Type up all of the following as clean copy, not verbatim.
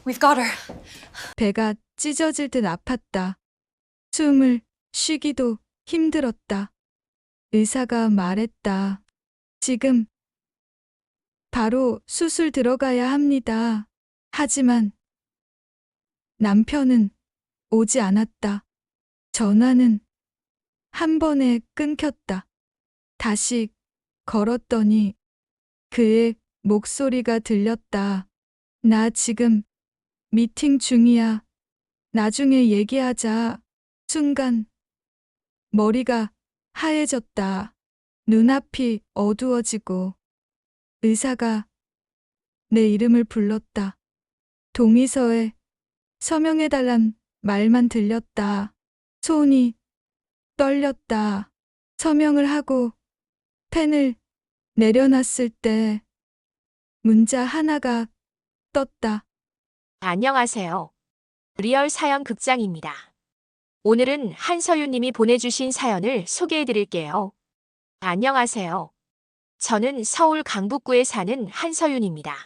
We've got her. 배가 찢어질 듯 아팠다. 숨을 쉬기도 힘들었다. 의사가 말했다. 지금 바로 수술 들어가야 합니다. 하지만 남편은 오지 않았다. 전화는 한 번에 끊겼다. 다시 걸었더니 그의 목소리가 들렸다. 나 지금 미팅 중이야. 나중에 얘기하자. 순간 머리가 하얘졌다. 눈앞이 어두워지고 의사가 내 이름을 불렀다. 동의서에 서명해달란 말만 들렸다. 손이 떨렸다. 서명을 하고 펜을 내려놨을 때 문자 하나가 떴다. 안녕하세요. 리얼 사연 극장입니다. 오늘은 한서윤님이 보내주신 사연을 소개해 드릴게요. 안녕하세요. 저는 서울 강북구에 사는 한서윤입니다.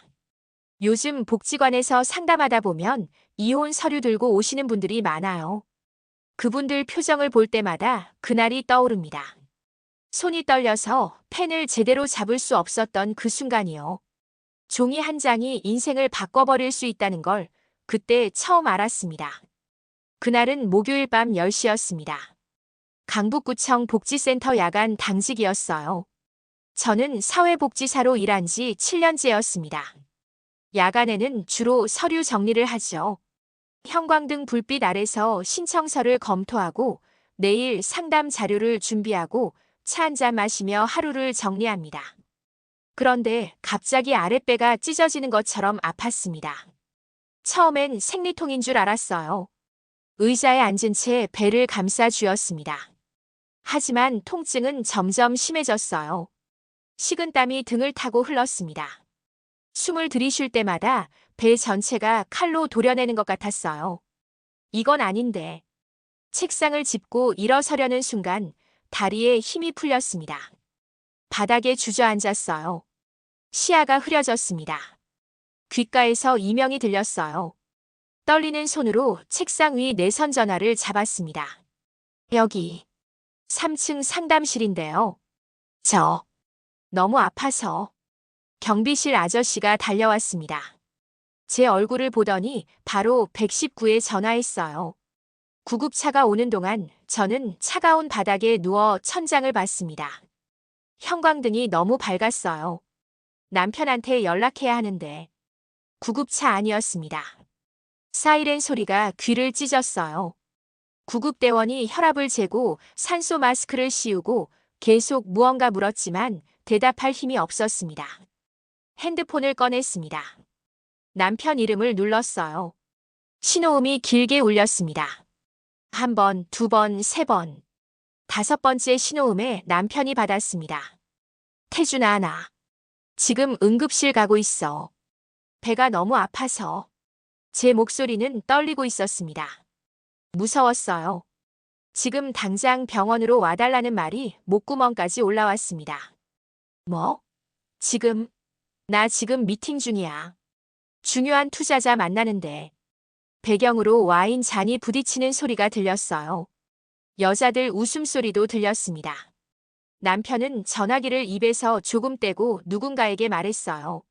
요즘 복지관에서 상담하다 보면 이혼 서류 들고 오시는 분들이 많아요. 그분들 표정을 볼 때마다 그날이 떠오릅니다. 손이 떨려서 펜을 제대로 잡을 수 없었던 그 순간이요. 종이 한 장이 인생을 바꿔버릴 수 있다는 걸 그때 처음 알았습니다. 그날은 목요일 밤 10시였습니다. 강북구청 복지센터 야간 당직이었어요. 저는 사회복지사로 일한 지 7년째였습니다. 야간에는 주로 서류 정리를 하죠. 형광등 불빛 아래서 신청서를 검토하고 내일 상담 자료를 준비하고 차 한잔 마시며 하루를 정리합니다. 그런데 갑자기 아랫배가 찢어지는 것처럼 아팠습니다. 처음엔 생리통인 줄 알았어요. 의자에 앉은 채 배를 감싸 쥐었습니다. 하지만 통증은 점점 심해졌어요. 식은땀이 등을 타고 흘렀습니다. 숨을 들이쉴 때마다 배 전체가 칼로 도려내는 것 같았어요. 이건 아닌데. 책상을 짚고 일어서려는 순간 다리에 힘이 풀렸습니다. 바닥에 주저앉았어요. 시야가 흐려졌습니다. 귓가에서 이명이 들렸어요. 떨리는 손으로 책상 위 내선 전화를 잡았습니다. 여기 3층 상담실인데요. 저 너무 아파서. 경비실 아저씨가 달려왔습니다. 제 얼굴을 보더니 바로 119에 전화했어요. 구급차가 오는 동안 저는 차가운 바닥에 누워 천장을 봤습니다. 형광등이 너무 밝았어요. 남편한테 연락해야 하는데 구급차 아니었습니다. 사이렌 소리가 귀를 찢었어요. 구급대원이 혈압을 재고 산소 마스크를 씌우고 계속 무언가 물었지만 대답할 힘이 없었습니다. 핸드폰을 꺼냈습니다. 남편 이름을 눌렀어요. 신호음이 길게 울렸습니다. 한 번, 두 번, 세 번. 5번째 신호음에 남편이 받았습니다. 태준아, 나 지금 응급실 가고 있어. 배가 너무 아파서. 제 목소리는 떨리고 있었습니다. 무서웠어요. 지금 당장 병원으로 와달라는 말이 목구멍까지 올라왔습니다. 뭐? 나 지금 미팅 중이야. 중요한 투자자 만나는데. 배경으로 와인 잔이 부딪히는 소리가 들렸어요. 여자들 웃음소리도 들렸습니다. 남편은 전화기를 입에서 조금 떼고 누군가에게 말했어요.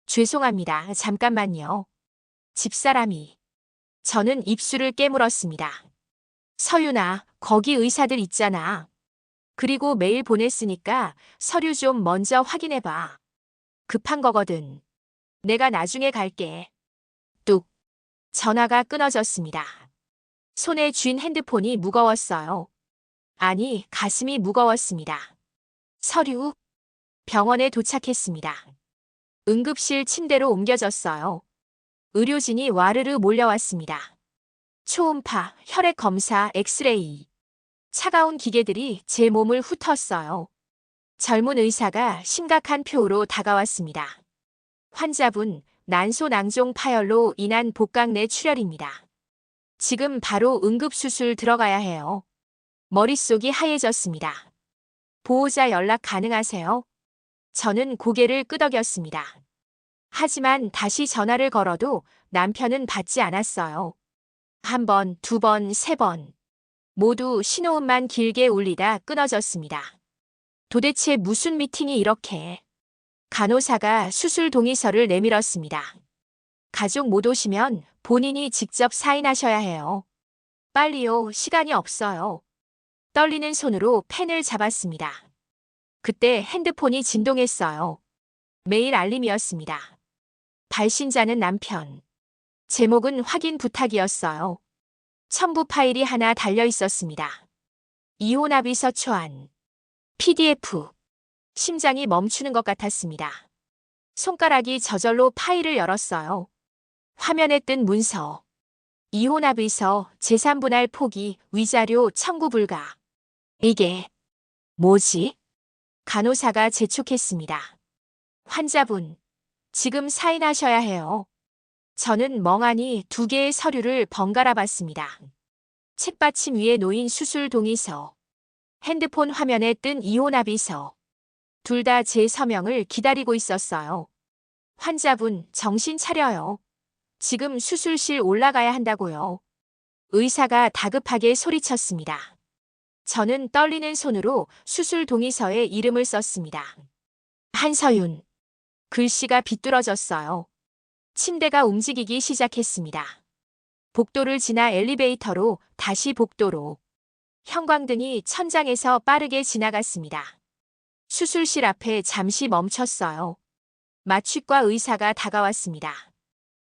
죄송합니다. 잠깐만요. 집사람이. 저는 입술을 깨물었습니다. 서윤아, 거기 의사들 있잖아. 그리고 메일 보냈으니까 서류 좀 먼저 확인해봐. 급한 거거든. 내가 나중에 갈게. 뚝. 전화가 끊어졌습니다. 손에 쥔 핸드폰이 무거웠어요. 아니, 가슴이 무거웠습니다. 서류? 병원에 도착했습니다. 응급실 침대로 옮겨졌어요. 의료진이 와르르 몰려왔습니다. 초음파, 혈액 검사, 엑스레이. 차가운 기계들이 제 몸을 훑었어요. 젊은 의사가 심각한 표로 다가왔습니다. 환자분, 난소낭종 파열로 인한 복강 내 출혈입니다. 지금 바로 응급수술 들어가야 해요. 머릿속이 하얘졌습니다. 보호자 연락 가능하세요? 저는 고개를 끄덕였습니다. 하지만 다시 전화를 걸어도 남편은 받지 않았어요. 한 번, 두 번, 세 번. 모두 신호음만 길게 울리다 끊어졌습니다. 도대체 무슨 미팅이 이렇게. 간호사가 수술 동의서를 내밀었습니다. 가족 못 오시면 본인이 직접 사인하셔야 해요. 빨리요, 시간이 없어요. 떨리는 손으로 펜을 잡았습니다. 그때 핸드폰이 진동했어요. 메일 알림이었습니다. 발신자는 남편. 제목은 확인 부탁이었어요. 첨부 파일이 하나 달려 있었습니다. 이혼 합의서 초안. PDF. 심장이 멈추는 것 같았습니다. 손가락이 저절로 파일을 열었어요. 화면에 뜬 문서. 이혼 합의서, 재산분할 포기, 위자료 청구 불가. 이게 뭐지? 간호사가 재촉했습니다. 환자분, 지금 사인하셔야 해요. 저는 멍하니 두 개의 서류를 번갈아 봤습니다. 책받침 위에 놓인 수술 동의서, 핸드폰 화면에 뜬 이혼 합의서. 둘 다 제 서명을 기다리고 있었어요. 환자분, 정신 차려요. 지금 수술실 올라가야 한다고요. 의사가 다급하게 소리쳤습니다. 저는 떨리는 손으로 수술 동의서에 이름을 썼습니다. 한서윤. 글씨가 비뚤어졌어요. 침대가 움직이기 시작했습니다. 복도를 지나 엘리베이터로 다시 복도로. 형광등이 천장에서 빠르게 지나갔습니다. 수술실 앞에 잠시 멈췄어요. 마취과 의사가 다가왔습니다.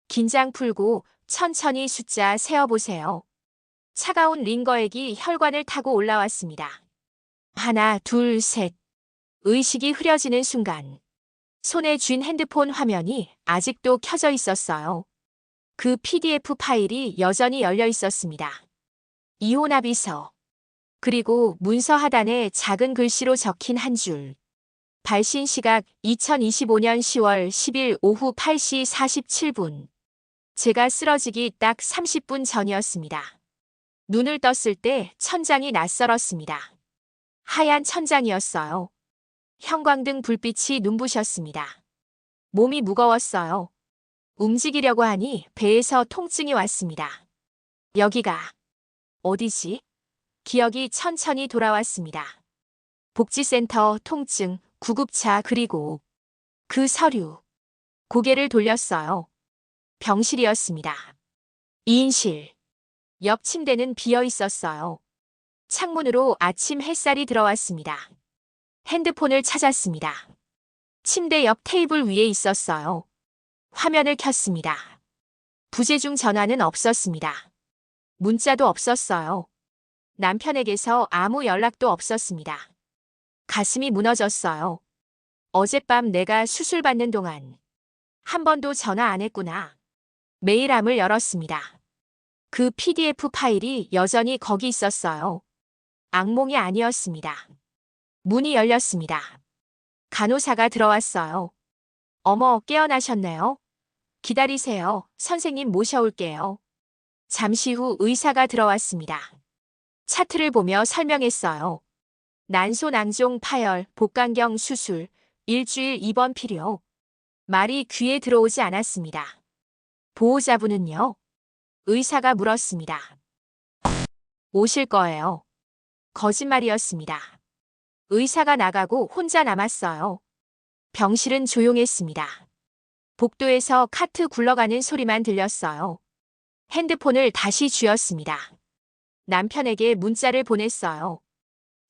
긴장 풀고 천천히 숫자 세어보세요. 차가운 링거액이 혈관을 타고 올라왔습니다. 하나, 둘, 셋. 의식이 흐려지는 순간 손에 쥔 핸드폰 화면이 아직도 켜져 있었어요. 그 PDF 파일이 여전히 열려 있었습니다. 이혼 합의서. 그리고 문서 하단에 작은 글씨로 적힌 한 줄. 발신 시각 2025년 10월 10일 오후 8시 47분. 제가 쓰러지기 딱 30분 전이었습니다. 눈을 떴을 때 천장이 낯설었습니다. 하얀 천장이었어요. 형광등 불빛이 눈부셨습니다. 몸이 무거웠어요. 움직이려고 하니 배에서 통증이 왔습니다. 여기가 어디지? 기억이 천천히 돌아왔습니다. 복지센터, 통증, 구급차, 그리고 그 서류. 고개를 돌렸어요. 병실이었습니다. 2인실. 옆 침대는 비어 있었어요. 창문으로 아침 햇살이 들어왔습니다. 핸드폰을 찾았습니다. 침대 옆 테이블 위에 있었어요. 화면을 켰습니다. 부재중 전화는 없었습니다. 문자도 없었어요. 남편에게서 아무 연락도 없었습니다. 가슴이 무너졌어요. 어젯밤 내가 수술 받는 동안 한 번도 전화 안 했구나. 메일함을 열었습니다. 그 PDF 파일이 여전히 거기 있었어요. 악몽이 아니었습니다. 문이 열렸습니다. 간호사가 들어왔어요. 어머, 깨어나셨네요. 기다리세요. 선생님 모셔올게요. 잠시 후 의사가 들어왔습니다. 차트를 보며 설명했어요. 난소 낭종 파열, 복강경 수술, 일주일 입원 필요. 말이 귀에 들어오지 않았습니다. 보호자분은요? 의사가 물었습니다. 오실 거예요. 거짓말이었습니다. 의사가 나가고 혼자 남았어요. 병실은 조용했습니다. 복도에서 카트 굴러가는 소리만 들렸어요. 핸드폰을 다시 쥐었습니다. 남편에게 문자를 보냈어요.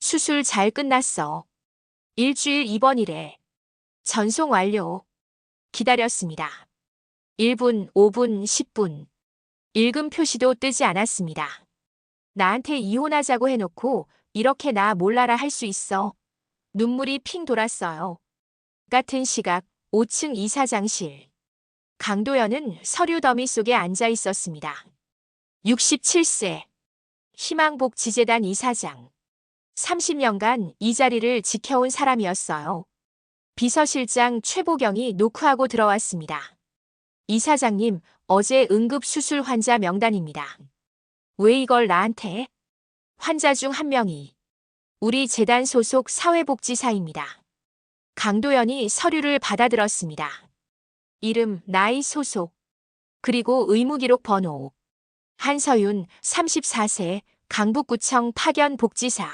수술 잘 끝났어. 일주일 입원이래. 전송 완료. 기다렸습니다. 1분, 5분, 10분. 읽음 표시도 뜨지 않았습니다. 나한테 이혼하자고 해놓고 이렇게 나 몰라라 할 수 있어. 눈물이 핑 돌았어요. 같은 시각 5층 이사장실. 강도연은 서류 더미 속에 앉아 있었습니다. 67세. 희망복지재단 이사장. 30년간 이 자리를 지켜온 사람이었어요. 비서실장 최보경이 노크하고 들어왔습니다. 이사장님, 어제 응급수술 환자 명단입니다. 왜 이걸 나한테? 환자 중 한 명이 우리 재단 소속 사회복지사입니다. 강도연이 서류를 받아들었습니다. 이름, 나이, 소속. 그리고 의무기록 번호. 한서윤 34세 강북구청 파견복지사.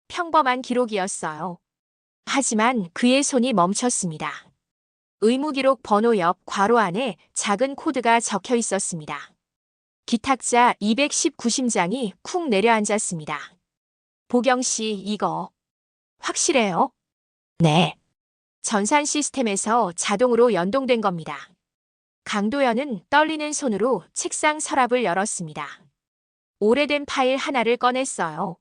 평범한 기록이었어요. 하지만 그의 손이 멈췄습니다. 의무기록 번호 옆 괄호 안에 작은 코드가 적혀 있었습니다. 기탁자 219심장이 쿵 내려앉았습니다. 보경 씨, 이거 확실해요? 네. 전산 시스템에서 자동으로 연동된 겁니다. 강도연은 떨리는 손으로 책상 서랍을 열었습니다. 오래된 파일 하나를 꺼냈어요.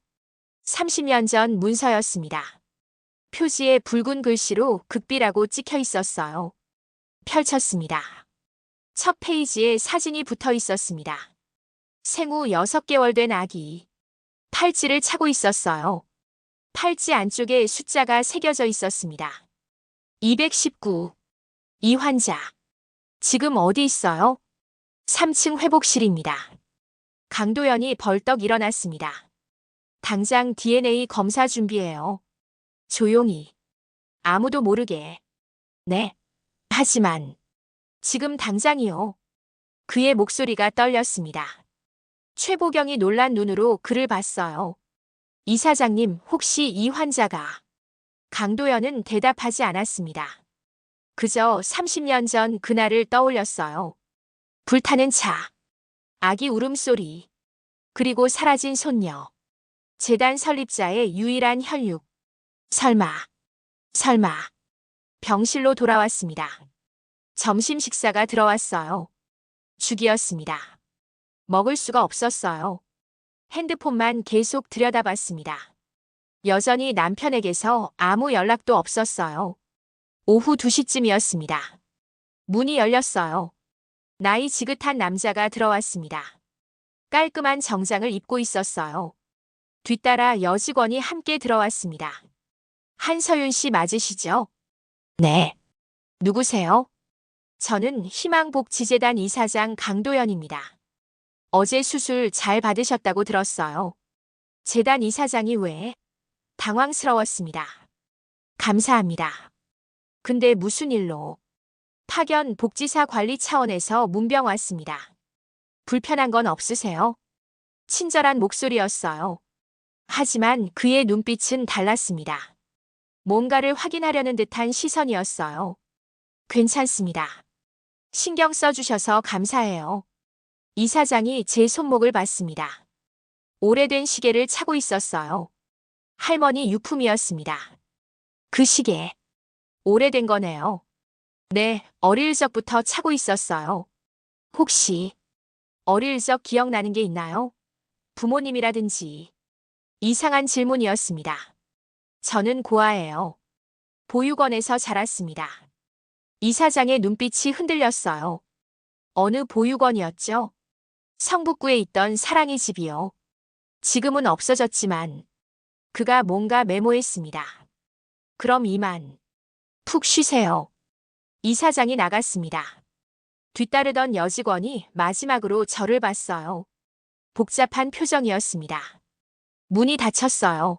30년 전 문서였습니다. 표지에 붉은 글씨로 극비라고 찍혀 있었어요. 펼쳤습니다. 첫 페이지에 사진이 붙어 있었습니다. 생후 6개월 된 아기. 팔찌를 차고 있었어요. 팔찌 안쪽에 숫자가 새겨져 있었습니다. 219. 이 환자. 지금 어디 있어요? 3층 회복실입니다. 강도연이 벌떡 일어났습니다. 당장 DNA 검사 준비해요. 조용히. 아무도 모르게. 네. 하지만 지금 당장이요. 그의 목소리가 떨렸습니다. 최보경이 놀란 눈으로 그를 봤어요. 이사장님, 혹시 이 환자가? 강도연은 대답하지 않았습니다. 그저 30년 전 그날을 떠올렸어요. 불타는 차, 아기 울음소리, 그리고 사라진 손녀. 재단 설립자의 유일한 혈육. 설마. 병실로 돌아왔습니다. 점심 식사가 들어왔어요. 죽이었습니다. 먹을 수가 없었어요. 핸드폰만 계속 들여다봤습니다. 여전히 남편에게서 아무 연락도 없었어요. 오후 2시쯤이었습니다. 문이 열렸어요. 나이 지긋한 남자가 들어왔습니다. 깔끔한 정장을 입고 있었어요. 뒤따라 여직원이 함께 들어왔습니다. 한서윤 씨 맞으시죠? 네. 누구세요? 저는 희망복지재단 이사장 강도연입니다. 어제 수술 잘 받으셨다고 들었어요. 재단 이사장이 왜? 당황스러웠습니다. 감사합니다. 근데 무슨 일로? 파견 복지사 관리 차원에서 문병 왔습니다. 불편한 건 없으세요? 친절한 목소리였어요. 하지만 그의 눈빛은 달랐습니다. 뭔가를 확인하려는 듯한 시선이었어요. 괜찮습니다. 신경 써주셔서 감사해요. 이사장이 제 손목을 봤습니다. 오래된 시계를 차고 있었어요. 할머니 유품이었습니다. 그 시계. 오래된 거네요. 네, 어릴 적부터 차고 있었어요. 혹시 어릴 적 기억나는 게 있나요? 부모님이라든지. 이상한 질문이었습니다. 저는 고아예요. 보육원에서 자랐습니다. 이사장의 눈빛이 흔들렸어요. 어느 보육원이었죠? 성북구에 있던 사랑의 집이요. 지금은 없어졌지만 그가 뭔가 메모했습니다. 그럼 이만 푹 쉬세요. 이사장이 나갔습니다. 뒤따르던 여직원이 마지막으로 저를 봤어요. 복잡한 표정이었습니다. 문이 닫혔어요.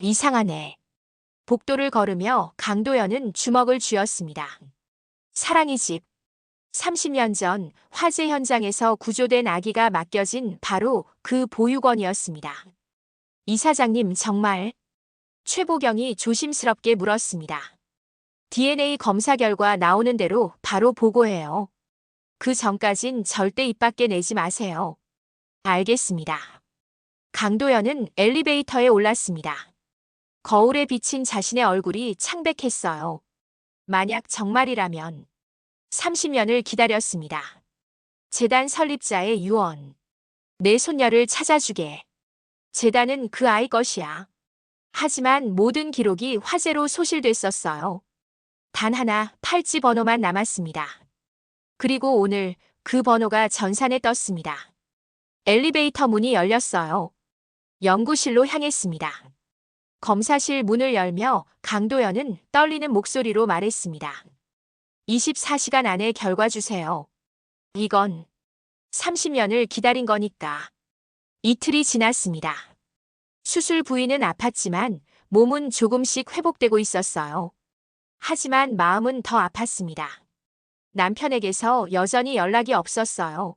이상하네. 복도를 걸으며 강도연은 주먹을 쥐었습니다. 사랑의 집. 30년 전 화재 현장에서 구조된 아기가 맡겨진 바로 그 보육원이었습니다. 이사장님 정말? 최보경이 조심스럽게 물었습니다. DNA 검사 결과 나오는 대로 바로 보고해요. 그 전까진 절대 입 밖에 내지 마세요. 알겠습니다. 강도연은 엘리베이터에 올랐습니다. 거울에 비친 자신의 얼굴이 창백했어요. 만약 정말이라면 30년을 기다렸습니다. 재단 설립자의 유언. 내 손녀를 찾아주게. 재단은 그 아이 것이야. 하지만 모든 기록이 화재로 소실됐었어요. 단 하나 팔찌 번호만 남았습니다. 그리고 오늘 그 번호가 전산에 떴습니다. 엘리베이터 문이 열렸어요. 연구실로 향했습니다. 검사실 문을 열며 강도연은 떨리는 목소리로 말했습니다. 24시간 안에 결과 주세요. 이건 30년을 기다린 거니까. 이틀이 지났습니다. 수술 부위는 아팠지만 몸은 조금씩 회복되고 있었어요. 하지만 마음은 더 아팠습니다. 남편에게서 여전히 연락이 없었어요.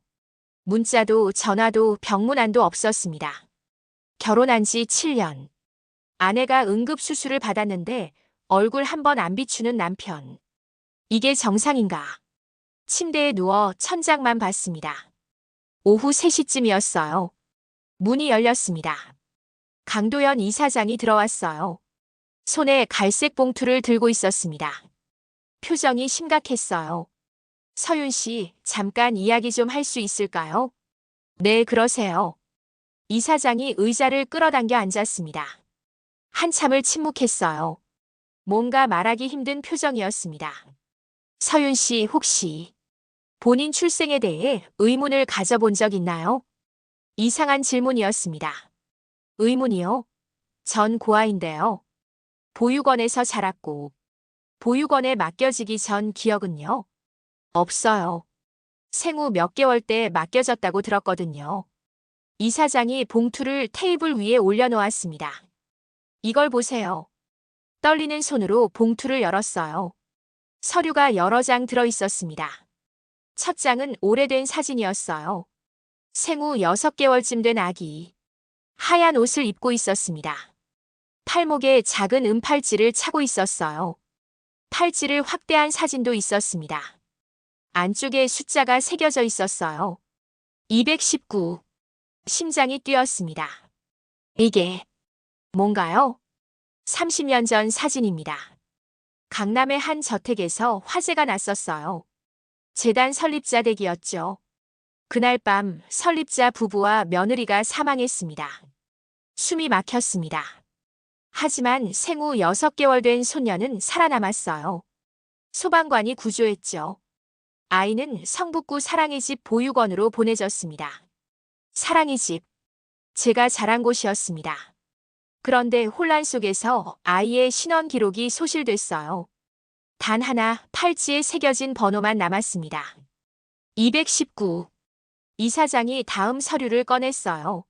문자도 전화도 병문안도 없었습니다. 결혼한 지 7년. 아내가 응급수술을 받았는데 얼굴 한 번 안 비추는 남편. 이게 정상인가? 침대에 누워 천장만 봤습니다. 오후 3시쯤이었어요. 문이 열렸습니다. 강도연 이사장이 들어왔어요. 손에 갈색 봉투를 들고 있었습니다. 표정이 심각했어요. 서윤 씨, 잠깐 이야기 좀 할 수 있을까요? 네, 그러세요. 이사장이 의자를 끌어당겨 앉았습니다. 한참을 침묵했어요. 뭔가 말하기 힘든 표정이었습니다. 서윤 씨, 혹시 본인 출생에 대해 의문을 가져본 적 있나요? 이상한 질문이었습니다. 의문이요? 전 고아인데요. 보육원에서 자랐고, 보육원에 맡겨지기 전 기억은요? 없어요. 생후 몇 개월 때 맡겨졌다고 들었거든요. 이사장이 봉투를 테이블 위에 올려놓았습니다. 이걸 보세요. 떨리는 손으로 봉투를 열었어요. 서류가 여러 장 들어있었습니다. 첫 장은 오래된 사진이었어요. 생후 6개월쯤 된 아기. 하얀 옷을 입고 있었습니다. 팔목에 작은 은팔찌를 차고 있었어요. 팔찌를 확대한 사진도 있었습니다. 안쪽에 숫자가 새겨져 있었어요. 219. 심장이 뛰었습니다. 이게 뭔가요? 30년 전 사진입니다. 강남의 한 저택에서 화재가 났었어요. 재단 설립자 댁이었죠. 그날 밤 설립자 부부와 며느리가 사망했습니다. 숨이 막혔습니다. 하지만 생후 6개월 된 소녀는 살아남았어요. 소방관이 구조했죠. 아이는 성북구 사랑의 집 보육원으로 보내졌습니다. 사랑의 집. 제가 자란 곳이었습니다. 그런데 혼란 속에서 아이의 신원 기록이 소실됐어요. 단 하나 팔찌에 새겨진 번호만 남았습니다. 219. 이사장이 다음 서류를 꺼냈어요.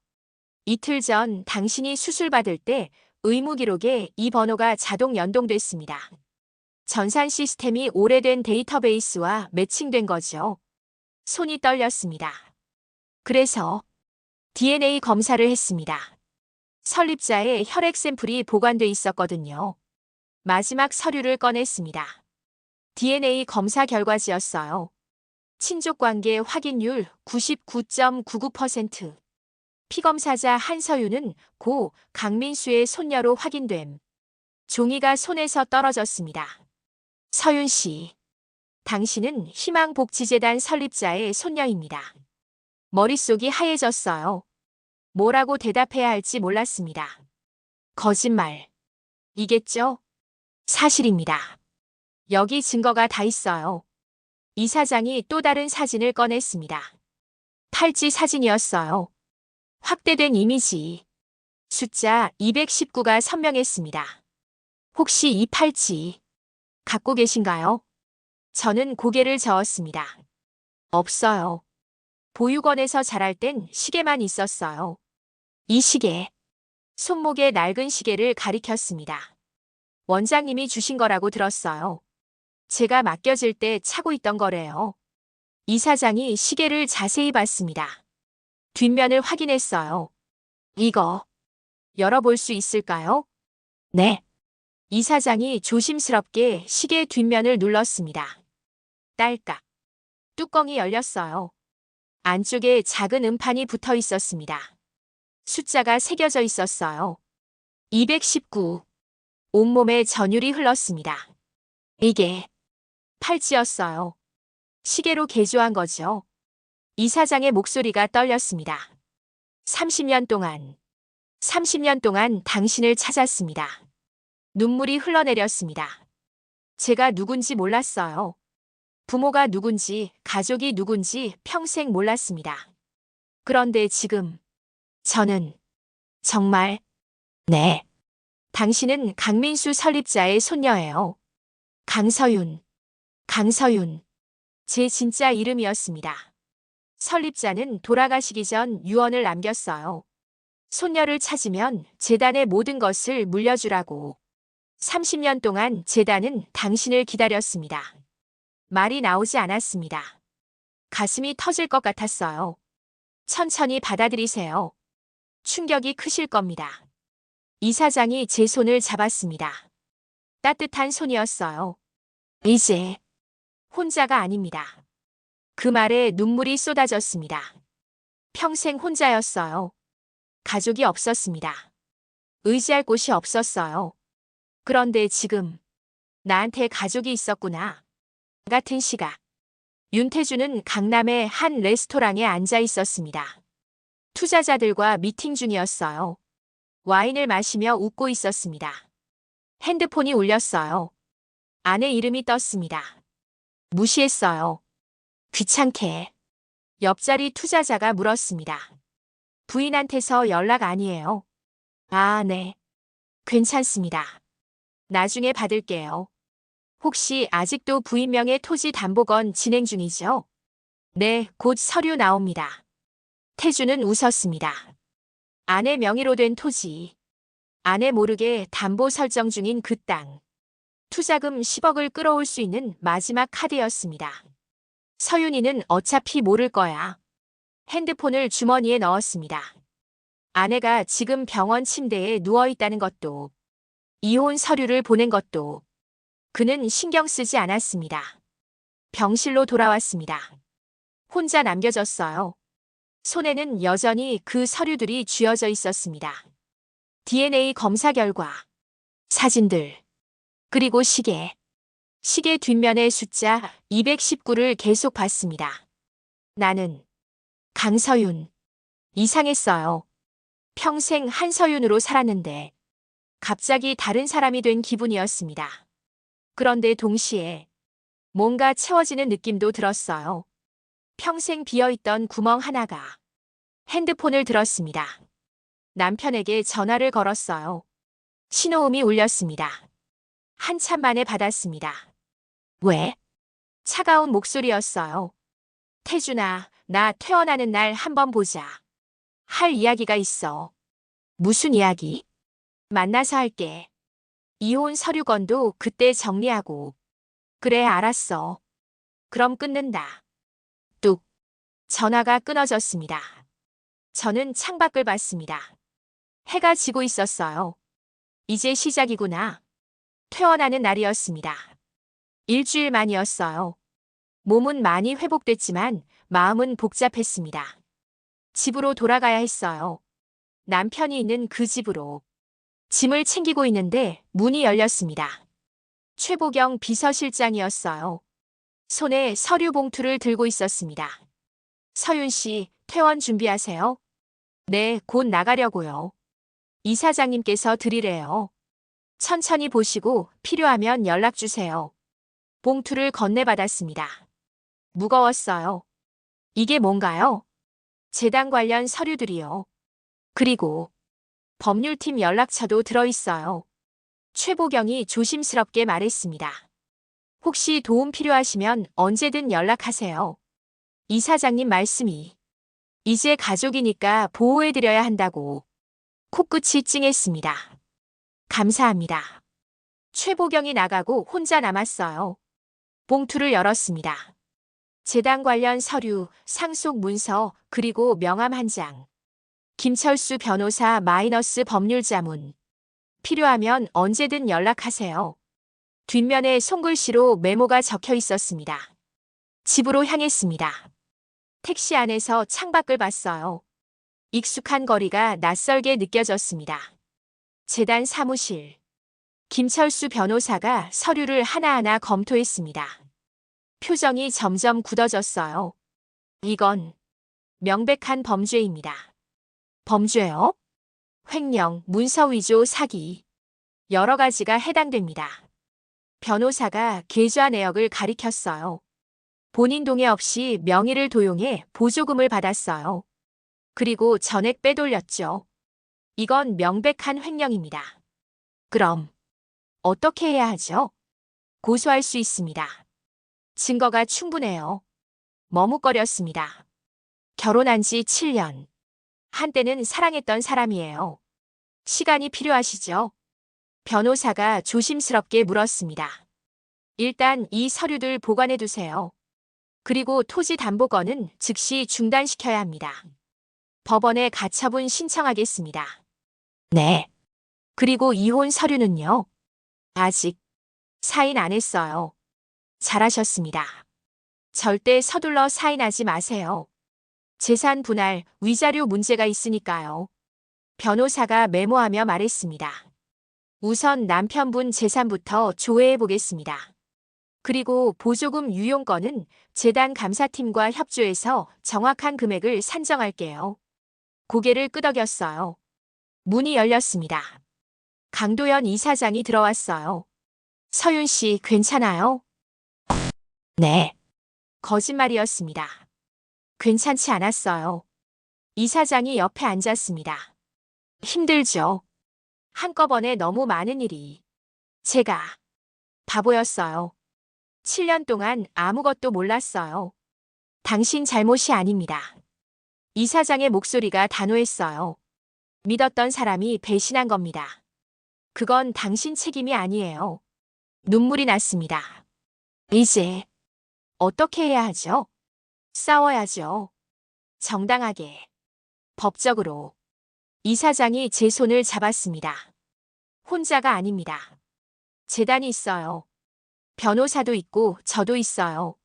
이틀 전 당신이 수술받을 때 의무 기록에 이 번호가 자동 연동됐습니다. 전산 시스템이 오래된 데이터베이스와 매칭된 거죠. 손이 떨렸습니다. 그래서 DNA 검사를 했습니다. 설립자의 혈액 샘플이 보관돼 있었거든요. 마지막 서류를 꺼냈습니다. DNA 검사 결과지였어요. 친족관계 확인율 99.99%. 피검사자 한서윤은 고 강민수의 손녀로 확인됨. 종이가 손에서 떨어졌습니다. 서윤 씨, 당신은 희망복지재단 설립자의 손녀입니다. 머릿속이 하얘졌어요. 뭐라고 대답해야 할지 몰랐습니다. 거짓말. 이겠죠? 사실입니다. 여기 증거가 다 있어요. 이사장이 또 다른 사진을 꺼냈습니다. 팔찌 사진이었어요. 확대된 이미지. 숫자 219가 선명했습니다. 혹시 이 팔찌 갖고 계신가요? 저는 고개를 저었습니다. 없어요. 보육원에서 자랄 땐 시계만 있었어요. 이 시계. 손목에 낡은 시계를 가리켰습니다. 원장님이 주신 거라고 들었어요. 제가 맡겨질 때 차고 있던 거래요. 이사장이 시계를 자세히 봤습니다. 뒷면을 확인했어요. 이거 열어볼 수 있을까요? 네. 이사장이 조심스럽게 시계 뒷면을 눌렀습니다. 딸깍. 뚜껑이 열렸어요. 안쪽에 작은 음판이 붙어 있었습니다. 숫자가 새겨져 있었어요. 219. 온몸에 전율이 흘렀습니다. 이게 팔찌였어요. 시계로 개조한 거죠. 이사장의 목소리가 떨렸습니다. 30년 동안 당신을 찾았습니다. 눈물이 흘러내렸습니다. 제가 누군지 몰랐어요. 부모가 누군지, 가족이 누군지 평생 몰랐습니다. 그런데 지금 저는 정말 네. 당신은 강민수 설립자의 손녀예요. 강서윤. 제 진짜 이름이었습니다. 설립자는 돌아가시기 전 유언을 남겼어요. 손녀를 찾으면 재단의 모든 것을 물려주라고. 30년 동안 재단은 당신을 기다렸습니다. 말이 나오지 않았습니다. 가슴이 터질 것 같았어요. 천천히 받아들이세요. 충격이 크실 겁니다. 이사장이 제 손을 잡았습니다. 따뜻한 손이었어요. 이제 혼자가 아닙니다. 그 말에 눈물이 쏟아졌습니다. 평생 혼자였어요. 가족이 없었습니다. 의지할 곳이 없었어요. 그런데 지금 나한테 가족이 있었구나. 같은 시각 윤태주는 강남의 한 레스토랑에 앉아 있었습니다. 투자자들과 미팅 중이었어요. 와인을 마시며 웃고 있었습니다. 핸드폰이 울렸어요. 아내 이름이 떴습니다. 무시했어요. 귀찮게. 옆자리 투자자가 물었습니다. 부인한테서 연락 아니에요? 아, 네. 괜찮습니다. 나중에 받을게요. 혹시 아직도 부인 명의 토지 담보건 진행 중이죠? 네, 곧 서류 나옵니다. 태주는 웃었습니다. 아내 명의로 된 토지. 아내 모르게 담보 설정 중인 그 땅. 투자금 10억을 끌어올 수 있는 마지막 카드였습니다. 서윤이는 어차피 모를 거야. 핸드폰을 주머니에 넣었습니다. 아내가 지금 병원 침대에 누워 있다는 것도, 이혼 서류를 보낸 것도 그는 신경 쓰지 않았습니다. 병실로 돌아왔습니다. 혼자 남겨졌어요. 손에는 여전히 그 서류들이 쥐어져 있었습니다. DNA 검사 결과, 사진들, 그리고 시계. 시계 뒷면의 숫자 219를 계속 봤습니다. 나는 강서윤. 이상했어요. 평생 한서윤으로 살았는데 갑자기 다른 사람이 된 기분이었습니다. 그런데 동시에 뭔가 채워지는 느낌도 들었어요. 평생 비어있던 구멍 하나가. 핸드폰을 들었습니다. 남편에게 전화를 걸었어요. 신호음이 울렸습니다. 한참 만에 받았습니다. 왜? 차가운 목소리였어요. 태준아, 나 퇴원하는 날 한번 보자. 할 이야기가 있어. 무슨 이야기? 만나서 할게. 이혼 서류건도 그때 정리하고. 그래, 알았어. 그럼 끊는다. 뚝. 전화가 끊어졌습니다. 저는 창밖을 봤습니다. 해가 지고 있었어요. 이제 시작이구나. 퇴원하는 날이었습니다. 일주일 만이었어요. 몸은 많이 회복됐지만 마음은 복잡했습니다. 집으로 돌아가야 했어요. 남편이 있는 그 집으로. 짐을 챙기고 있는데 문이 열렸습니다. 최보경 비서실장이었어요. 손에 서류 봉투를 들고 있었습니다. 서윤 씨, 퇴원 준비하세요. 네, 곧 나가려고요. 이사장님께서 드리래요. 천천히 보시고 필요하면 연락 주세요. 봉투를 건네받았습니다. 무거웠어요. 이게 뭔가요? 재단 관련 서류들이요. 그리고 법률팀 연락처도 들어있어요. 최보경이 조심스럽게 말했습니다. 혹시 도움 필요하시면 언제든 연락하세요. 이사장님 말씀이. 이제 가족이니까 보호해드려야 한다고. 코끝이 찡했습니다. 감사합니다. 최보경이 나가고 혼자 남았어요. 봉투를 열었습니다. 재단 관련 서류, 상속 문서, 그리고 명함 한 장. 김철수 변호사 마이너스 법률자문. 필요하면 언제든 연락하세요. 뒷면에 손글씨로 메모가 적혀 있었습니다. 집으로 향했습니다. 택시 안에서 창밖을 봤어요. 익숙한 거리가 낯설게 느껴졌습니다. 재단 사무실. 김철수 변호사가 서류를 하나하나 검토했습니다. 표정이 점점 굳어졌어요. 이건 명백한 범죄입니다. 범죄요? 횡령, 문서 위조, 사기. 여러 가지가 해당됩니다. 변호사가 계좌 내역을 가리켰어요. 본인 동의 없이 명의를 도용해 보조금을 받았어요. 그리고 전액 빼돌렸죠. 이건 명백한 횡령입니다. 그럼 어떻게 해야 하죠? 고소할 수 있습니다. 증거가 충분해요. 머뭇거렸습니다. 결혼한 지 7년. 한때는 사랑했던 사람이에요. 시간이 필요하시죠? 변호사가 조심스럽게 물었습니다. 일단 이 서류들 보관해 두세요. 그리고 토지 담보건은 즉시 중단시켜야 합니다. 법원에 가처분 신청하겠습니다. 네. 그리고 이혼 서류는요? 아직 사인 안 했어요. 잘하셨습니다. 절대 서둘러 사인하지 마세요. 재산 분할, 위자료 문제가 있으니까요. 변호사가 메모하며 말했습니다. 우선 남편분 재산부터 조회해 보겠습니다. 그리고 보조금 유용건은 재단 감사팀과 협조해서 정확한 금액을 산정할게요. 고개를 끄덕였어요. 문이 열렸습니다. 강도연 이사장이 들어왔어요. 서윤 씨, 괜찮아요? 네. 거짓말이었습니다. 괜찮지 않았어요. 이사장이 옆에 앉았습니다. 힘들죠? 한꺼번에 너무 많은 일이. 제가 바보였어요. 7년 동안 아무것도 몰랐어요. 당신 잘못이 아닙니다. 이사장의 목소리가 단호했어요. 믿었던 사람이 배신한 겁니다. 그건 당신 책임이 아니에요. 눈물이 났습니다. 이제 어떻게 해야 하죠? 싸워야죠. 정당하게. 법적으로. 이사장이 제 손을 잡았습니다. 혼자가 아닙니다. 재단이 있어요. 변호사도 있고 저도 있어요.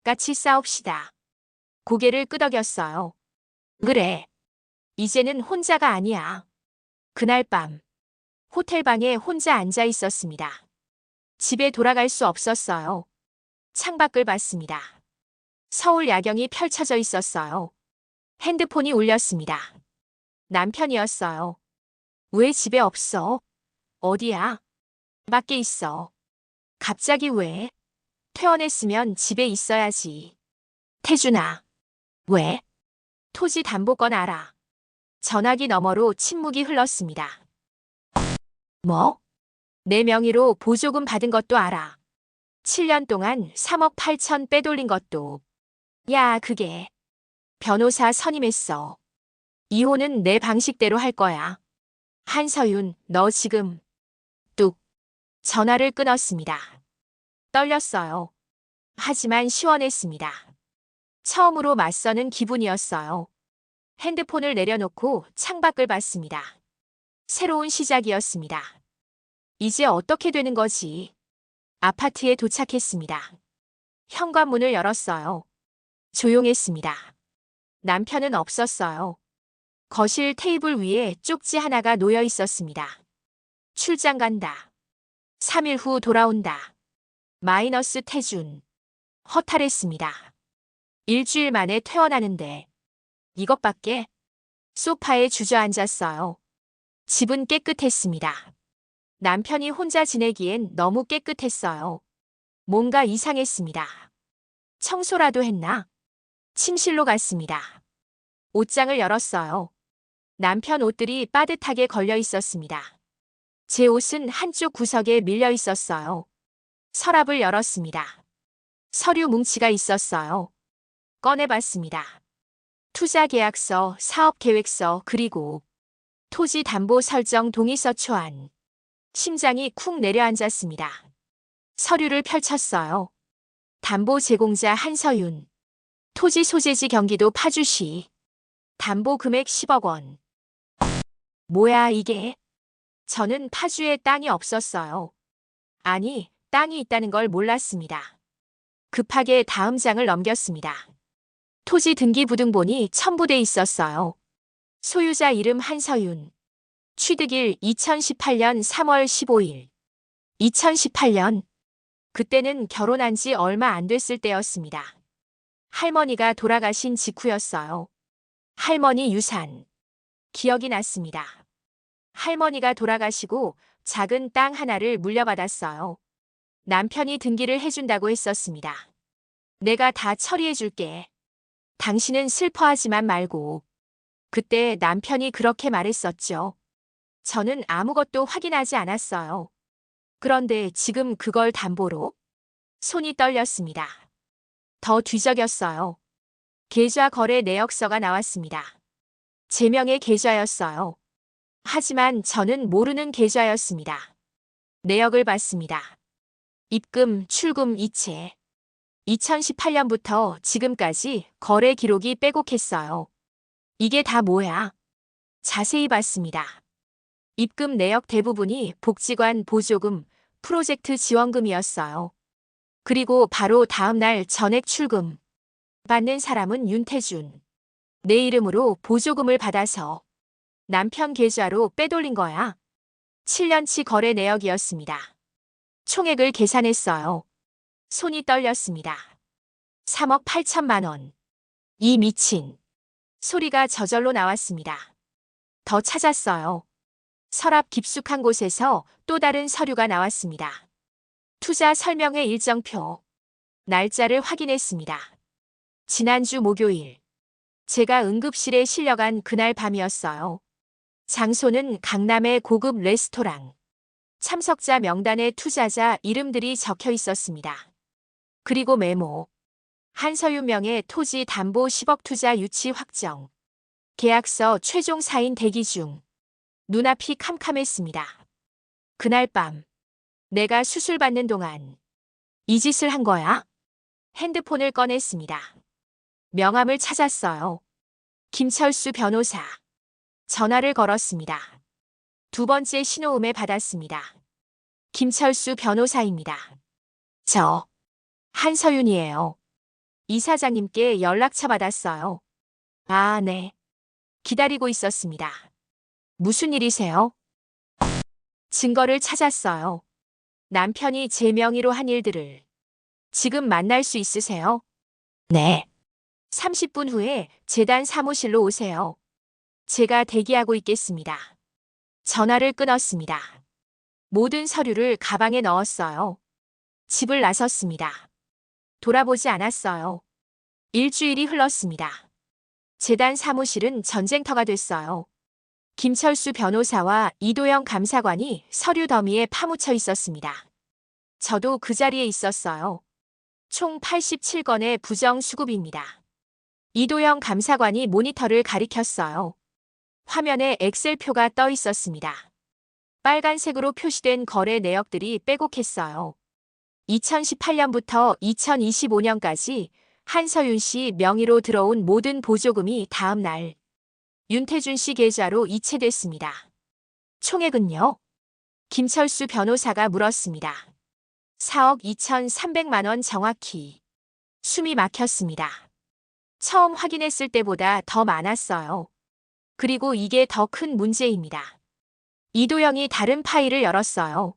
같이 싸웁시다. 고개를 끄덕였어요. 그래. 이제는 혼자가 아니야. 그날 밤 호텔방에 혼자 앉아 있었습니다. 집에 돌아갈 수 없었어요. 창밖을 봤습니다. 서울 야경이 펼쳐져 있었어요. 핸드폰이 울렸습니다. 남편이었어요. 왜 집에 없어? 어디야? 밖에 있어. 갑자기 왜? 퇴원했으면 집에 있어야지. 태준아. 왜? 토지 담보건 알아. 전화기 너머로 침묵이 흘렀습니다. 뭐? 내 명의로 보조금 받은 것도 알아. 7년 동안 3억 8천 빼돌린 것도. 야, 그게. 변호사 선임했어. 이혼은 내 방식대로 할 거야. 한서윤, 너 지금. 뚝. 전화를 끊었습니다. 떨렸어요. 하지만 시원했습니다. 처음으로 맞서는 기분이었어요. 핸드폰을 내려놓고 창밖을 봤습니다. 새로운 시작이었습니다. 이제 어떻게 되는 거지? 아파트에 도착했습니다. 현관문을 열었어요. 조용했습니다. 남편은 없었어요. 거실 테이블 위에 쪽지 하나가 놓여 있었습니다. 출장 간다. 3일 후 돌아온다. 마이너스 태준. 허탈했습니다. 일주일 만에 퇴원하는데 이것밖에? 소파에 주저앉았어요. 집은 깨끗했습니다. 남편이 혼자 지내기엔 너무 깨끗했어요. 뭔가 이상했습니다. 청소라도 했나? 침실로 갔습니다. 옷장을 열었어요. 남편 옷들이 빠듯하게 걸려 있었습니다. 제 옷은 한쪽 구석에 밀려 있었어요. 서랍을 열었습니다. 서류 뭉치가 있었어요. 꺼내봤습니다. 투자계약서, 사업계획서, 그리고 토지 담보 설정 동의서 초안. 심장이 쿵 내려앉았습니다. 서류를 펼쳤어요. 담보 제공자 한서윤. 토지 소재지 경기도 파주시. 담보 금액 10억 원. 뭐야 이게? 저는 파주에 땅이 없었어요. 아니, 땅이 있다는 걸 몰랐습니다. 급하게 다음 장을 넘겼습니다. 토지 등기부등본이 첨부돼 있었어요. 소유자 이름 한서윤. 취득일 2018년 3월 15일. 2018년. 그때는 결혼한 지 얼마 안 됐을 때였습니다. 할머니가 돌아가신 직후였어요. 할머니 유산. 기억이 났습니다. 할머니가 돌아가시고 작은 땅 하나를 물려받았어요. 남편이 등기를 해준다고 했었습니다. 내가 다 처리해줄게. 당신은 슬퍼하지만 말고. 그때 남편이 그렇게 말했었죠. 저는 아무것도 확인하지 않았어요. 그런데 지금 그걸 담보로? 손이 떨렸습니다. 더 뒤적였어요. 계좌 거래 내역서가 나왔습니다. 제 명의 계좌였어요. 하지만 저는 모르는 계좌였습니다. 내역을 봤습니다. 입금, 출금, 이체. 2018년부터 지금까지 거래 기록이 빼곡했어요. 이게 다 뭐야? 자세히 봤습니다. 입금 내역 대부분이 복지관 보조금, 프로젝트 지원금이었어요. 그리고 바로 다음 날 전액 출금. 받는 사람은 윤태준. 내 이름으로 보조금을 받아서 남편 계좌로 빼돌린 거야. 7년치 거래 내역이었습니다. 총액을 계산했어요. 손이 떨렸습니다. 3억 8천만 원. 이 미친. 소리가 저절로 나왔습니다. 더 찾았어요. 서랍 깊숙한 곳에서 또 다른 서류가 나왔습니다. 투자 설명회 일정표. 날짜를 확인했습니다. 지난주 목요일. 제가 응급실에 실려간 그날 밤이었어요. 장소는 강남의 고급 레스토랑. 참석자 명단에 투자자 이름들이 적혀 있었습니다. 그리고 메모. 한서윤 명의 토지 담보 10억 투자 유치 확정. 계약서 최종 사인 대기 중. 눈앞이 캄캄했습니다. 그날 밤. 내가 수술 받는 동안 이 짓을 한 거야? 핸드폰을 꺼냈습니다. 명함을 찾았어요. 김철수 변호사. 전화를 걸었습니다. 두 번째 신호음에 받았습니다. 김철수 변호사입니다. 저 한서윤이에요. 이사장님께 연락처 받았어요. 아, 네. 기다리고 있었습니다. 무슨 일이세요? 증거를 찾았어요. 남편이 제 명의로 한 일들을. 지금 만날 수 있으세요? 네. 30분 후에 재단 사무실로 오세요. 제가 대기하고 있겠습니다. 전화를 끊었습니다. 모든 서류를 가방에 넣었어요. 집을 나섰습니다. 돌아보지 않았어요. 일주일이 흘렀습니다. 재단 사무실은 전쟁터가 됐어요. 김철수 변호사와 이도영 감사관이 서류 더미에 파묻혀 있었습니다. 저도 그 자리에 있었어요. 총 87건의 부정수급입니다. 이도영 감사관이 모니터를 가리켰어요. 화면에 엑셀표가 떠 있었습니다. 빨간색으로 표시된 거래 내역들이 빼곡했어요. 2018년부터 2025년까지 한서윤 씨 명의로 들어온 모든 보조금이 다음 날 윤태준 씨 계좌로 이체됐습니다. 총액은요? 김철수 변호사가 물었습니다. 4억 2,300만 원 정확히. 숨이 막혔습니다. 처음 확인했을 때보다 더 많았어요. 그리고 이게 더 큰 문제입니다. 이도영이 다른 파일을 열었어요.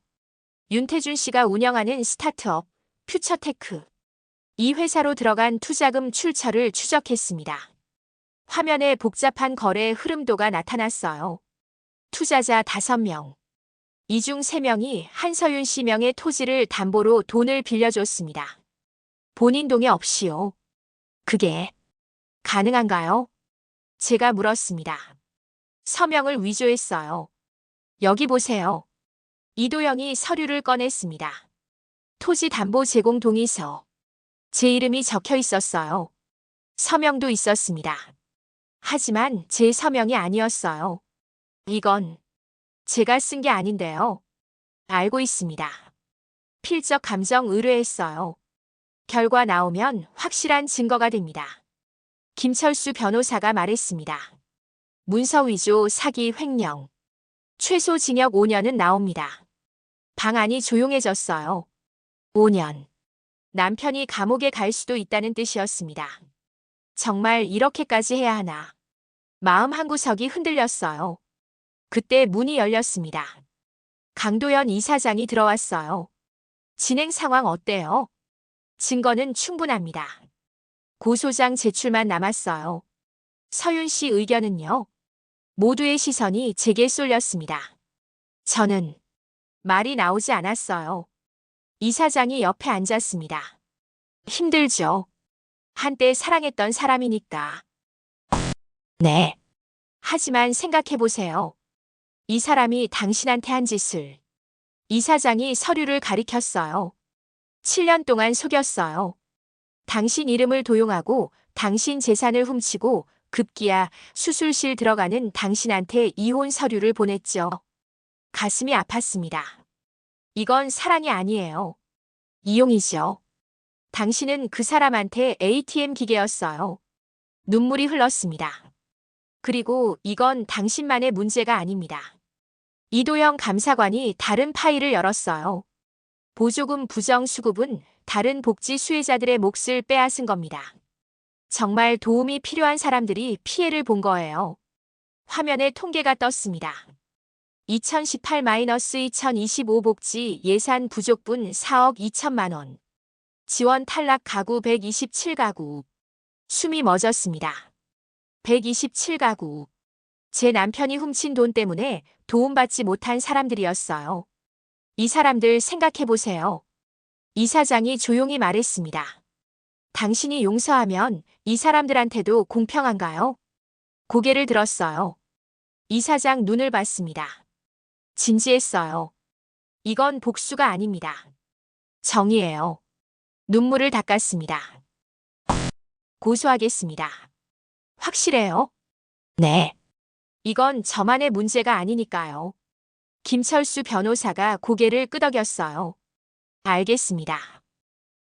윤태준 씨가 운영하는 스타트업, 퓨처테크. 이 회사로 들어간 투자금 출처를 추적했습니다. 화면에 복잡한 거래 흐름도가 나타났어요. 투자자 5명. 이 중 3명이 한서윤 씨 명의 토지를 담보로 돈을 빌려줬습니다. 본인 동의 없이요. 그게 가능한가요? 제가 물었습니다. 서명을 위조했어요. 여기 보세요. 이도영이 서류를 꺼냈습니다. 토지 담보 제공 동의서. 제 이름이 적혀 있었어요. 서명도 있었습니다. 하지만 제 서명이 아니었어요. 이건 제가 쓴 게 아닌데요. 알고 있습니다. 필적 감정 의뢰했어요. 결과 나오면 확실한 증거가 됩니다. 김철수 변호사가 말했습니다. 문서 위조, 사기, 횡령. 최소 징역 5년은 나옵니다. 방 안이 조용해졌어요. 5년. 남편이 감옥에 갈 수도 있다는 뜻이었습니다. 정말 이렇게까지 해야 하나. 마음 한구석이 흔들렸어요. 그때 문이 열렸습니다. 강도연 이사장이 들어왔어요. 진행 상황 어때요? 증거는 충분합니다. 고소장 제출만 남았어요. 서윤 씨 의견은요? 모두의 시선이 제게 쏠렸습니다. 저는 말이 나오지 않았어요. 이사장이 옆에 앉았습니다. 힘들죠. 한때 사랑했던 사람이니까. 네. 하지만 생각해보세요. 이 사람이 당신한테 한 짓을. 이사장이 서류를 가리켰어요. 7년 동안 속였어요. 당신 이름을 도용하고 당신 재산을 훔치고 급기야 수술실 들어가는 당신한테 이혼 서류를 보냈죠. 가슴이 아팠습니다. 이건 사랑이 아니에요. 이용이죠. 당신은 그 사람한테 ATM 기계였어요. 눈물이 흘렀습니다. 그리고 이건 당신만의 문제가 아닙니다. 이도영 감사관이 다른 파일을 열었어요. 보조금 부정수급은 다른 복지 수혜자들의 몫을 빼앗은 겁니다. 정말 도움이 필요한 사람들이 피해를 본 거예요. 화면에 통계가 떴습니다. 2018-2025 복지 예산 부족분 4억 2천만 원. 지원 탈락 가구 127가구. 숨이 멎었습니다. 127가구. 제 남편이 훔친 돈 때문에 도움받지 못한 사람들이었어요. 이 사람들 생각해보세요. 이사장이 조용히 말했습니다. 당신이 용서하면 이 사람들한테도 공평한가요? 고개를 들었어요. 이사장 눈을 봤습니다. 진지했어요. 이건 복수가 아닙니다. 정의예요. 눈물을 닦았습니다. 고소하겠습니다. 확실해요? 네. 이건 저만의 문제가 아니니까요. 김철수 변호사가 고개를 끄덕였어요. 알겠습니다.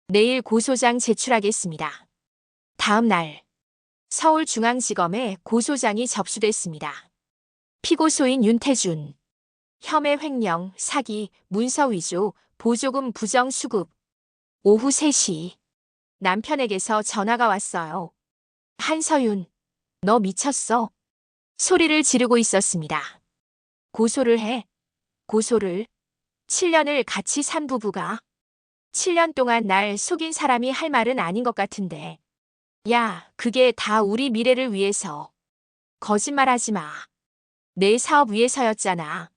내일 고소장 제출하겠습니다. 다음 날 서울중앙지검에 고소장이 접수됐습니다. 피고소인 윤태준. 혐의 횡령, 사기, 문서 위조, 보조금 부정 수급. 오후 3시. 남편에게서 전화가 왔어요. 한서윤, 너 미쳤어? 소리를 지르고 있었습니다. 고소를 해. 고소를. 7년을 같이 산 부부가 7년 동안 날 속인 사람이 할 말은 아닌 것 같은데. 야, 그게 다 우리 미래를 위해서. 거짓말하지 마. 내 사업 위해서였잖아.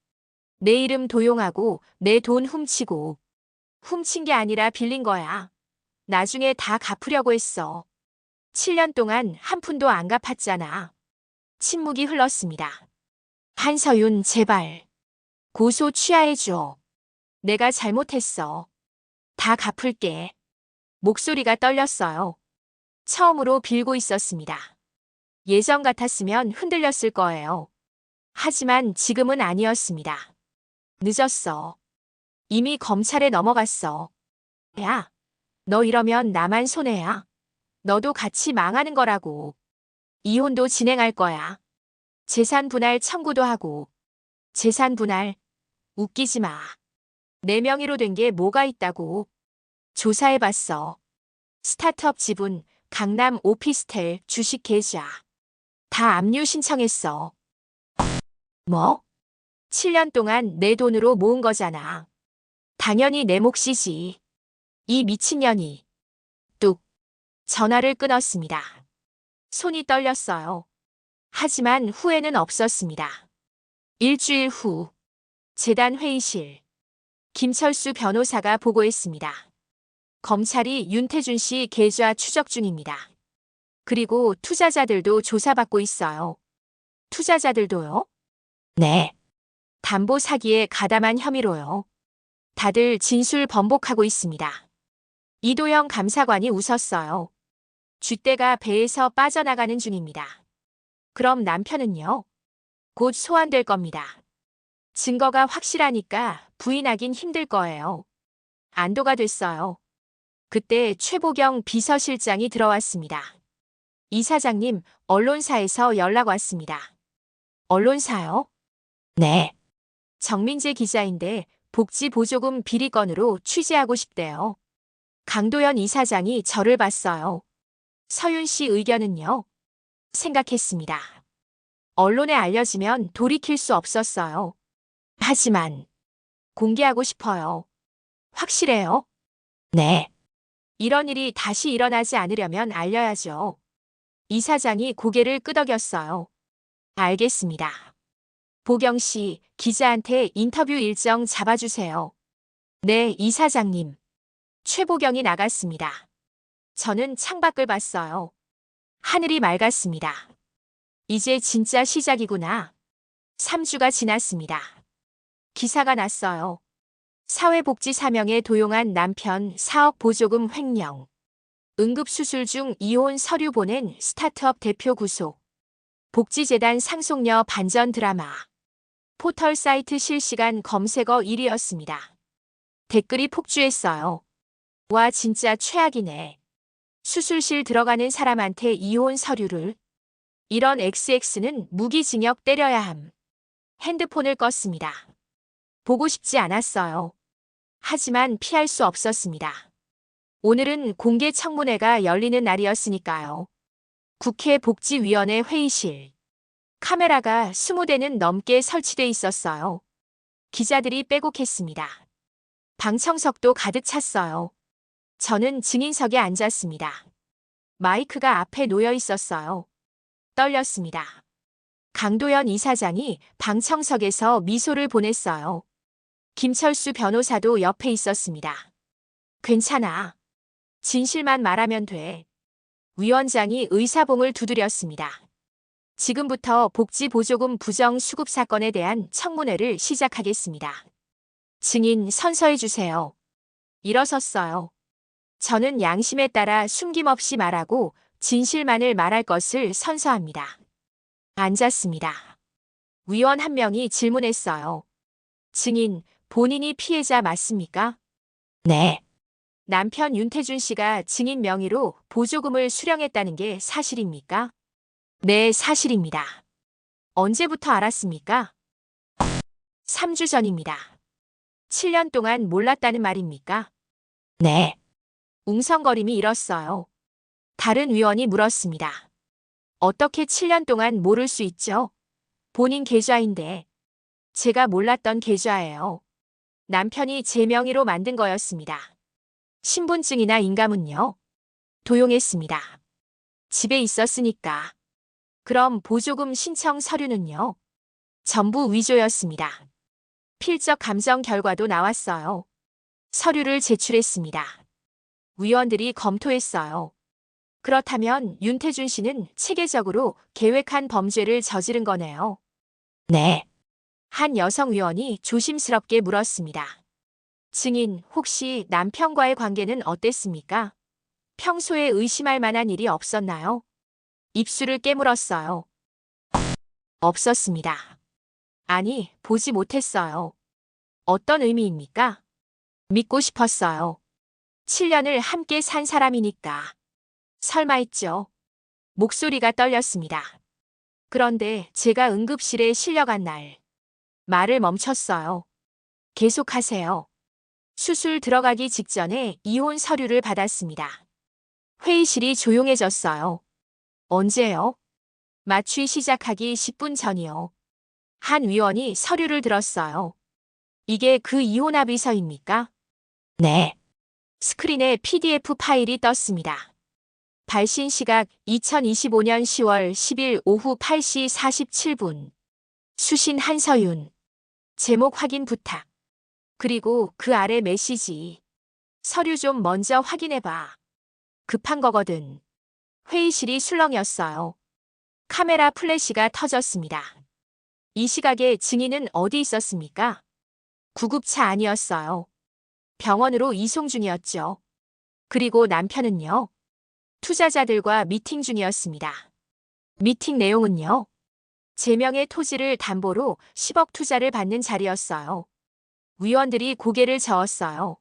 내 이름 도용하고 내 돈 훔치고. 훔친 게 아니라 빌린 거야. 나중에 다 갚으려고 했어. 7년 동안 한 푼도 안 갚았잖아. 침묵이 흘렀습니다. 한서윤, 제발. 고소 취하해줘. 내가 잘못했어. 다 갚을게. 목소리가 떨렸어요. 처음으로 빌고 있었습니다. 예전 같았으면 흔들렸을 거예요. 하지만 지금은 아니었습니다. 늦었어. 이미 검찰에 넘어갔어. 야, 너 이러면 나만 손해야. 너도 같이 망하는 거라고. 이혼도 진행할 거야. 재산 분할 청구도 하고. 재산 분할. 웃기지 마. 내 명의로 된 게 뭐가 있다고. 조사해봤어. 스타트업 지분, 강남 오피스텔 주식 계좌. 다 압류 신청했어. 뭐? 7년 동안 내 돈으로 모은 거잖아. 당연히 내 몫이지. 이 미친년이. 뚝. 전화를 끊었습니다. 손이 떨렸어요. 하지만 후회는 없었습니다. 일주일 후. 재단 회의실. 김철수 변호사가 보고했습니다. 검찰이 윤태준 씨 계좌 추적 중입니다. 그리고 투자자들도 조사받고 있어요. 투자자들도요? 네. 담보 사기에 가담한 혐의로요. 다들 진술 번복하고 있습니다. 이도영 감사관이 웃었어요. 쥐떼가 배에서 빠져나가는 중입니다. 그럼 남편은요? 곧 소환될 겁니다. 증거가 확실하니까 부인하긴 힘들 거예요. 안도가 됐어요. 그때 최보경 비서실장이 들어왔습니다. 이사장님, 언론사에서 연락 왔습니다. 언론사요? 네. 정민재 기자인데 복지 보조금 비리 건으로 취재하고 싶대요. 강도연 이사장이 저를 봤어요. 서윤 씨 의견은요? 생각했습니다. 언론에 알려지면 돌이킬 수 없었어요. 하지만 공개하고 싶어요. 확실해요? 네. 이런 일이 다시 일어나지 않으려면 알려야죠. 이사장이 고개를 끄덕였어요. 알겠습니다. 보경 씨, 기자한테 인터뷰 일정 잡아주세요. 네, 이사장님. 최보경이 나갔습니다. 저는 창밖을 봤어요. 하늘이 맑았습니다. 이제 진짜 시작이구나. 3주가 지났습니다. 기사가 났어요. 사회복지 사명에 도용한 남편 4억 보조금 횡령. 응급수술 중 이혼 서류 보낸 스타트업 대표 구속. 복지재단 상속녀 반전 드라마. 포털 사이트 실시간 검색어 1위였습니다. 댓글이 폭주했어요. 와, 진짜 최악이네. 수술실 들어가는 사람한테 이혼 서류를. 이런 XX는 무기징역 때려야 함. 핸드폰을 껐습니다. 보고 싶지 않았어요. 하지만 피할 수 없었습니다. 오늘은 공개청문회가 열리는 날이었으니까요. 국회 복지위원회 회의실. 카메라가 20대는 넘게 설치돼 있었어요. 기자들이 빼곡했습니다. 방청석도 가득 찼어요. 저는 증인석에 앉았습니다. 마이크가 앞에 놓여 있었어요. 떨렸습니다. 강도연 이사장이 방청석에서 미소를 보냈어요. 김철수 변호사도 옆에 있었습니다. 괜찮아. 진실만 말하면 돼. 위원장이 의사봉을 두드렸습니다. 지금부터 복지보조금 부정 수급 사건에 대한 청문회를 시작하겠습니다. 증인 선서해 주세요. 일어섰어요. 저는 양심에 따라 숨김없이 말하고 진실만을 말할 것을 선서합니다. 앉았습니다. 위원 한 명이 질문했어요. 증인, 본인이 피해자 맞습니까? 네. 남편 윤태준 씨가 증인 명의로 보조금을 수령했다는 게 사실입니까? 네, 사실입니다. 언제부터 알았습니까? 3주 전입니다. 7년 동안 몰랐다는 말입니까? 네. 웅성거림이 일었어요. 다른 위원이 물었습니다. 어떻게 7년 동안 모를 수 있죠? 본인 계좌인데. 제가 몰랐던 계좌예요. 남편이 제 명의로 만든 거였습니다. 신분증이나 인감은요? 도용했습니다. 집에 있었으니까. 그럼 보조금 신청 서류는요? 전부 위조였습니다. 필적 감정 결과도 나왔어요. 서류를 제출했습니다. 위원들이 검토했어요. 그렇다면 윤태준 씨는 체계적으로 계획한 범죄를 저지른 거네요. 네. 한 여성 위원이 조심스럽게 물었습니다. 증인, 혹시 남편과의 관계는 어땠습니까? 평소에 의심할 만한 일이 없었나요? 입술을 깨물었어요. 없었습니다. 아니, 보지 못했어요. 어떤 의미입니까? 믿고 싶었어요. 7년을 함께 산 사람이니까. 설마 했죠. 목소리가 떨렸습니다. 그런데 제가 응급실에 실려간 날, 말을 멈췄어요. 계속하세요. 수술 들어가기 직전에 이혼 서류를 받았습니다. 회의실이 조용해졌어요. 언제요? 마취 시작하기 10분 전이요. 한 위원이 서류를 들었어요. 이게 그 이혼 합의서입니까? 네. 스크린에 PDF 파일이 떴습니다. 발신 시각 2025년 10월 10일 오후 8시 47분. 수신 한서윤. 제목 확인 부탁. 그리고 그 아래 메시지. 서류 좀 먼저 확인해봐. 급한 거거든. 회의실이 술렁였어요. 카메라 플래시가 터졌습니다. 이 시각에 증인은 어디 있었습니까? 구급차 아니었어요. 병원으로 이송 중이었죠. 그리고 남편은요? 투자자들과 미팅 중이었습니다. 미팅 내용은요? 제명의 토지를 담보로 10억 투자를 받는 자리였어요. 위원들이 고개를 저었어요.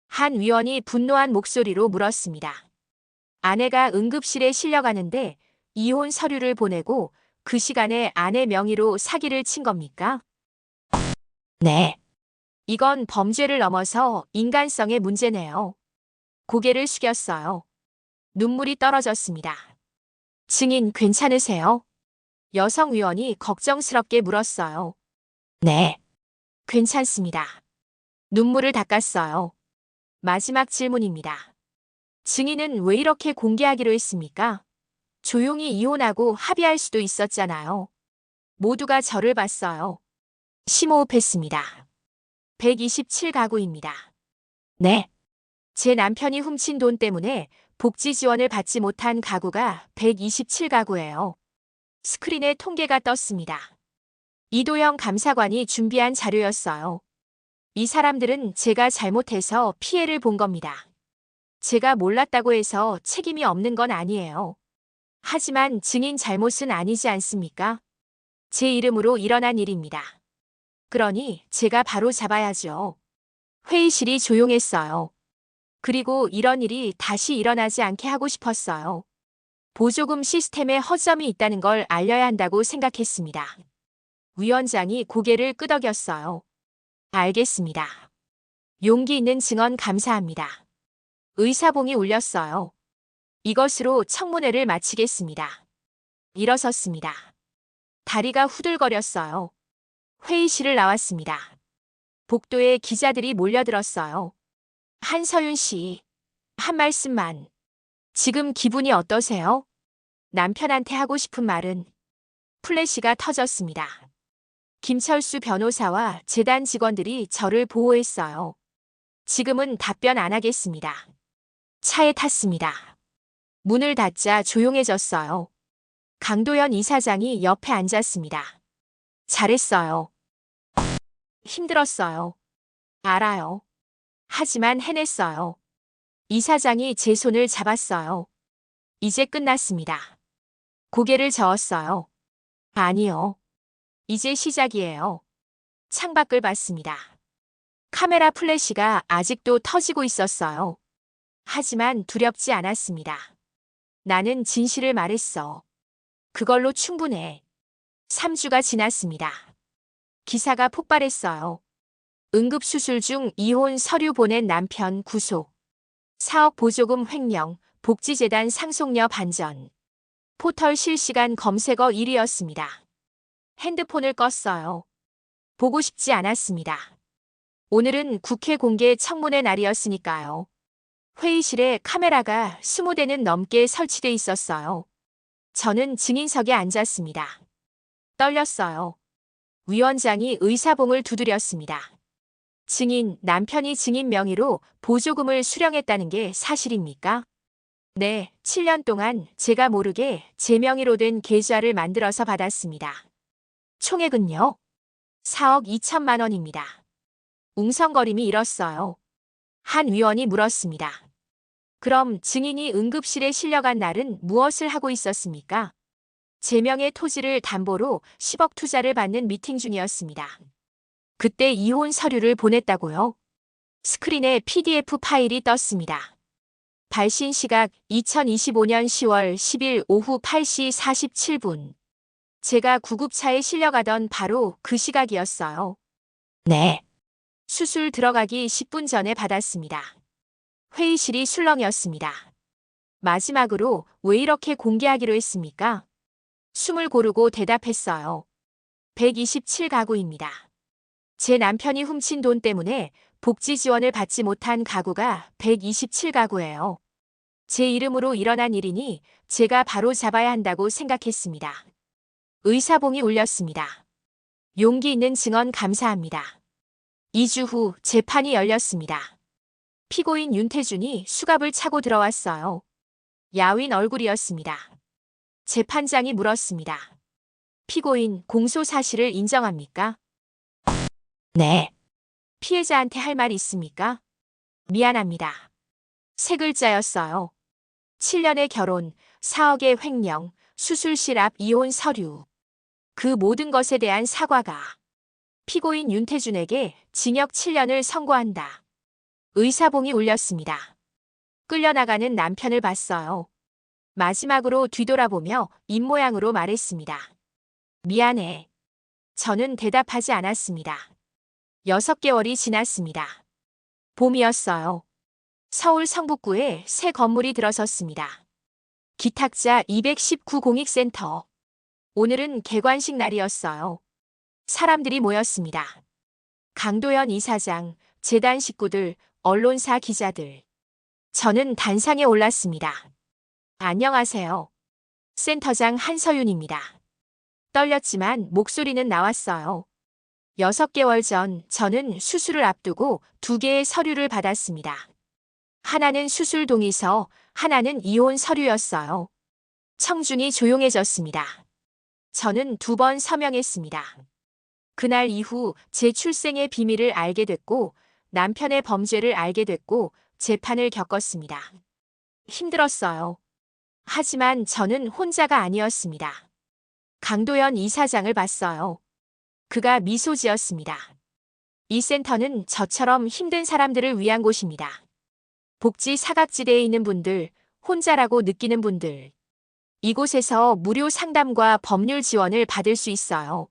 한 위원이 분노한 목소리로 물었습니다. 아내가 응급실에 실려가는데 이혼 서류를 보내고 그 시간에 아내 명의로 사기를 친 겁니까? 네. 이건 범죄를 넘어서 인간성의 문제네요. 고개를 숙였어요. 눈물이 떨어졌습니다. 증인 괜찮으세요? 여성 위원이 걱정스럽게 물었어요. 네. 괜찮습니다. 눈물을 닦았어요. 마지막 질문입니다. 증인은 왜 이렇게 공개하기로 했습니까? 조용히 이혼하고 합의할 수도 있었잖아요. 모두가 저를 봤어요. 심호흡했습니다. 127가구입니다. 네. 제 남편이 훔친 돈 때문에 복지 지원을 받지 못한 가구가 127가구예요. 스크린에 통계가 떴습니다. 이도영 감사관이 준비한 자료였어요. 이 사람들은 제가 잘못해서 피해를 본 겁니다. 제가 몰랐다고 해서 책임이 없는 건 아니에요. 하지만 증인 잘못은 아니지 않습니까? 제 이름으로 일어난 일입니다. 그러니 제가 바로 잡아야죠. 회의실이 조용했어요. 그리고 이런 일이 다시 일어나지 않게 하고 싶었어요. 보조금 시스템에 허점이 있다는 걸 알려야 한다고 생각했습니다. 위원장이 고개를 끄덕였어요. 알겠습니다. 용기 있는 증언 감사합니다. 의사봉이 울렸어요. 이것으로 청문회를 마치겠습니다. 일어섰습니다. 다리가 후들거렸어요. 회의실을 나왔습니다. 복도에 기자들이 몰려들었어요. 한서윤 씨, 한 말씀만. 지금 기분이 어떠세요? 남편한테 하고 싶은 말은 플래시가 터졌습니다. 김철수 변호사와 재단 직원들이 저를 보호했어요. 지금은 답변 안 하겠습니다. 차에 탔습니다. 문을 닫자 조용해졌어요. 강도연 이사장이 옆에 앉았습니다. 잘했어요. 힘들었어요. 알아요. 하지만 해냈어요. 이사장이 제 손을 잡았어요. 이제 끝났습니다. 고개를 저었어요. 아니요. 이제 시작이에요. 창밖을 봤습니다. 카메라 플래시가 아직도 터지고 있었어요. 하지만 두렵지 않았습니다. 나는 진실을 말했어. 그걸로 충분해. 3주가 지났습니다. 기사가 폭발했어요. 응급수술 중 이혼 서류 보낸 남편 구속. 4억 보조금 횡령, 복지재단 상속녀 반전. 포털 실시간 검색어 1위였습니다. 핸드폰을 껐어요. 보고 싶지 않았습니다. 오늘은 국회 공개 청문회 날이었으니까요. 회의실에 카메라가 20대는 넘게 설치돼 있었어요. 저는 증인석에 앉았습니다. 떨렸어요. 위원장이 의사봉을 두드렸습니다. 증인, 남편이 증인 명의로 보조금을 수령했다는 게 사실입니까? 네, 7년 동안 제가 모르게 제 명의로 된 계좌를 만들어서 받았습니다. 총액은요? 4억 2천만 원입니다. 웅성거림이 일었어요. 한 위원이 물었습니다. 그럼 증인이 응급실에 실려간 날은 무엇을 하고 있었습니까? 제 명의 토지를 담보로 10억 투자를 받는 미팅 중이었습니다. 그때 이혼 서류를 보냈다고요? 스크린에 PDF 파일이 떴습니다. 발신 시각 2025년 10월 10일 오후 8시 47분. 제가 구급차에 실려가던 바로 그 시각이었어요. 네. 수술 들어가기 10분 전에 받았습니다. 회의실이 술렁이었습니다. 마지막으로 왜 이렇게 공개하기로 했습니까? 숨을 고르고 대답했어요. 127가구입니다. 제 남편이 훔친 돈 때문에 복지 지원을 받지 못한 가구가 127가구예요. 제 이름으로 일어난 일이니 제가 바로 잡아야 한다고 생각했습니다. 의사봉이 울렸습니다. 용기 있는 증언 감사합니다. 2주 후 재판이 열렸습니다. 피고인 윤태준이 수갑을 차고 들어왔어요. 야윈 얼굴이었습니다. 재판장이 물었습니다. 피고인 공소 사실을 인정합니까? 네. 피해자한테 할 말 있습니까? 미안합니다. 세 글자였어요. 7년의 결혼, 4억의 횡령, 수술실 앞 이혼 서류. 그 모든 것에 대한 사과가 피고인 윤태준에게 징역 7년을 선고한다. 의사봉이 울렸습니다. 끌려나가는 남편을 봤어요. 마지막으로 뒤돌아보며 입모양으로 말했습니다. 미안해. 저는 대답하지 않았습니다. 6개월이 지났습니다. 봄이었어요. 서울 성북구에 새 건물이 들어섰습니다. 기탁자 219 공익센터. 오늘은 개관식 날이었어요. 사람들이 모였습니다. 강도연 이사장, 재단 식구들, 언론사 기자들. 저는 단상에 올랐습니다. 안녕하세요. 센터장 한서윤입니다. 떨렸지만 목소리는 나왔어요. 6개월 전 저는 수술을 앞두고 2개의 서류를 받았습니다. 하나는 수술 동의서, 하나는 이혼 서류였어요. 청중이 조용해졌습니다. 저는 2번 서명했습니다. 그날 이후 제 출생의 비밀을 알게 됐고 남편의 범죄를 알게 됐고 재판을 겪었습니다. 힘들었어요. 하지만 저는 혼자가 아니었습니다. 강도연 이사장을 봤어요. 그가 미소 지었습니다. 이 센터는 저처럼 힘든 사람들을 위한 곳입니다. 복지 사각지대에 있는 분들, 혼자라고 느끼는 분들. 이곳에서 무료 상담과 법률 지원을 받을 수 있어요.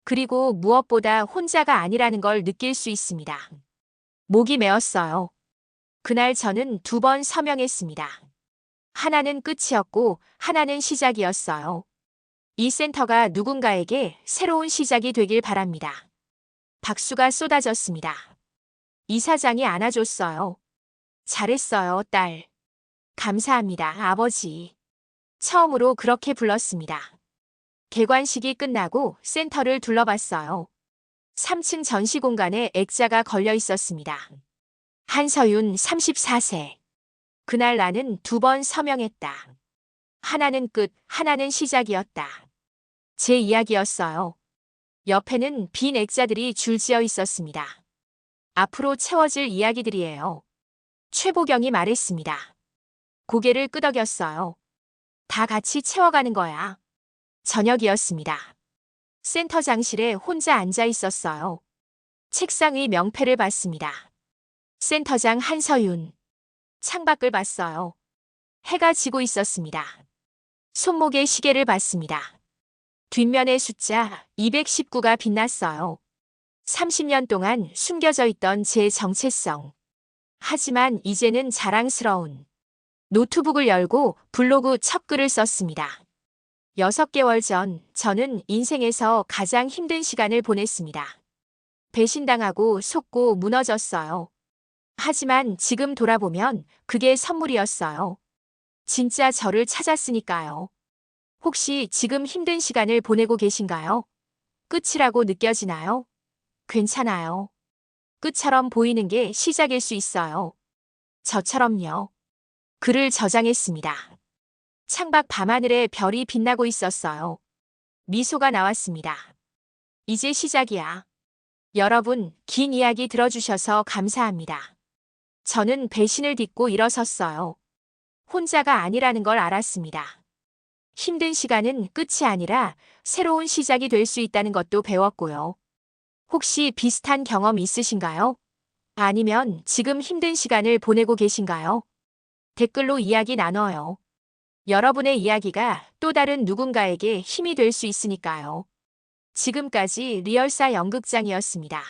그리고 무엇보다 혼자가 아니라는 걸 느낄 수 있습니다. 목이 메었어요. 그날 저는 2번 서명했습니다. 하나는 끝이었고 하나는 시작이었어요. 이 센터가 누군가에게 새로운 시작이 되길 바랍니다. 박수가 쏟아졌습니다. 이사장이 안아줬어요. 잘했어요, 딸. 감사합니다, 아버지. 처음으로 그렇게 불렀습니다. 개관식이 끝나고 센터를 둘러봤어요. 3층 전시 공간에 액자가 걸려 있었습니다. 한서윤 34세. 그날 나는 2번 서명했다. 하나는 끝, 하나는 시작이었다. 제 이야기였어요. 옆에는 빈 액자들이 줄지어 있었습니다. 앞으로 채워질 이야기들이에요. 최보경이 말했습니다. 고개를 끄덕였어요. 다 같이 채워가는 거야. 저녁이었습니다. 센터장실에 혼자 앉아 있었어요. 책상 위 명패를 봤습니다. 센터장 한서윤. 창밖을 봤어요. 해가 지고 있었습니다. 손목에 시계를 봤습니다. 뒷면의 숫자 219가 빛났어요. 30년 동안 숨겨져 있던 제 정체성. 하지만 이제는 자랑스러운. 노트북을 열고 블로그 첫 글을 썼습니다. 6개월 전 저는 인생에서 가장 힘든 시간을 보냈습니다. 배신당하고 속고 무너졌어요. 하지만 지금 돌아보면 그게 선물이었어요. 진짜 저를 찾았으니까요. 혹시 지금 힘든 시간을 보내고 계신가요? 끝이라고 느껴지나요? 괜찮아요. 끝처럼 보이는 게 시작일 수 있어요. 저처럼요. 글을 저장했습니다. 창밖 밤하늘에 별이 빛나고 있었어요. 미소가 나왔습니다. 이제 시작이야. 여러분, 긴 이야기 들어주셔서 감사합니다. 저는 배신을 딛고 일어섰어요. 혼자가 아니라는 걸 알았습니다. 힘든 시간은 끝이 아니라 새로운 시작이 될 수 있다는 것도 배웠고요. 혹시 비슷한 경험 있으신가요? 아니면 지금 힘든 시간을 보내고 계신가요? 댓글로 이야기 나눠요. 여러분의 이야기가 또 다른 누군가에게 힘이 될 수 있으니까요. 지금까지 리얼사 연극장이었습니다.